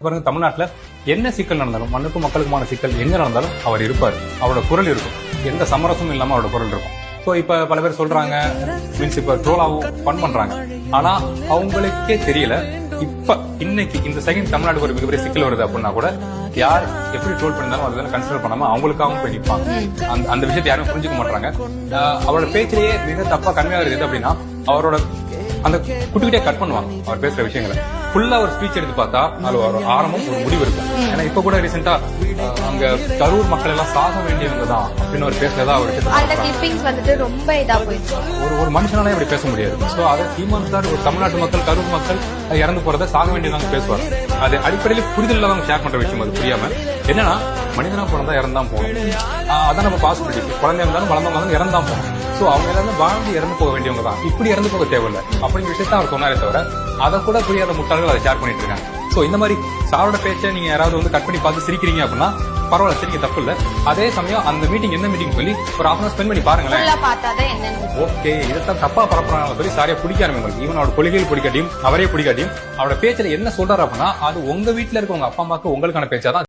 பாருங்க, தமிழ்நாட்டுல என்ன சிக்கல் நடந்தாலும், மண்ணுக்கும் மக்களுக்குமான சிக்கல் எங்க நடந்தாலும் அவர் இருப்பார். அவரோட குரல் இருக்கும். எந்த சமரசமும் இல்லாம அவரோட குரல் இருக்கும். சோ இப்ப பல பேர் சொல்றாங்க, மீன்ஸ் இப்ப ட்ரோலாவும் ஃபன் பண்றாங்க. ஆனா அவங்களுக்கே தெரியல, இப்ப இன்னைக்கு இந்த செகண்ட் தமிழ்நாடு ஒரு மிகப்பெரிய சிக்கல் வருது அப்படின்னா கூட யார் எப்படி ட்ரோல் பண்ணிருந்தாலும் அதை கன்சிடர் பண்ணாம அவங்களுக்காகவும் போய் நிற்பாங்க. அந்த விஷயத்தை யாரும் புரிஞ்சுக்க மாட்டாங்க. அவரோட பேச்சிலேயே மிக தப்பா கம்மியாக இருக்குது அப்படின்னா அவரோட அந்த குட்டிக்கிட்டே கட் பண்ணுவாங்க அவர் பேசுற விஷயங்களை. ஃபுல்லா ஒரு ஸ்பீச் எடுத்து பார்த்தா அது ஒரு ஆரம்பம் ஒரு முடிவு இருக்கும். ஏன்னா இப்ப கூட ரீசெண்டா அங்க கரூர் மக்கள் எல்லாம் சாக வேண்டியவங்க தான் அப்படின்னு ஒரு பேசுறதா அவர் ரொம்ப இதா போயிடுச்சு. ஒரு மனுஷனாலே அப்படி பேச முடியாது. சோ அதை சீமான் சார் ஒரு தமிழ்நாட்டு மக்கள் கரூர் மக்கள் இறந்து போறதை சாக வேண்டியதாங்க பேசுவாங்க. அது அடிப்படையில் புரிதல் இல்லாத ஷேர் பண்ற விஷயம். அது புரியாம என்னன்னா மனிதனா பிறந்தா இறந்தான் போகணும், அதான் நம்ம பாசிபிலிட்டி. குழந்தையா இருந்தாலும் வளர்ந்தவங்க இருந்தாலும் இறந்தான் போகணும். சோ அவங்க எல்லாரும் வாழ்ந்து இறந்து போக வேண்டியவங்க தான், இப்படி இறந்து போக தேவையில்லை அப்படிங்கிற விஷயத்த அவர் சொன்னாரே தவிர அதை கூட புரியாத முட்டாள்கள் அதை ஷேர் பண்ணிட்டு இருக்காங்க. சோ இந்த மாதிரி சாரோட பேச்சை நீங்க யாராவது கட் பண்ணி பார்த்து சிரிக்கிறீங்க அப்படின்னா பரவாயில்ல, சிரிக்க தப்பு இல்ல. அதே சமயம் அந்த மீட்டிங் என்ன மீட்டிங் சொல்லி ஒரு ஹாஃப் ஸ்பெண்ட் பண்ணி பாருங்களேன். ஓகே, இதைத்தான் தப்பா பரப்புறாங்க சொல்லி சாரியா பிடிக்க ஆரம்பிக்கும். ஈவன் அவரோட கொள்கைகள் பிடிக்காட்டியும் அவரே பிடிக்காட்டியும் அவரோட பேச்சுல என்ன சொல்றாரு அப்படின்னா அது உங்க வீட்டுல இருக்க உங்க அப்பா அம்மாக்கு உங்களுக்கான பேச்சாதான்.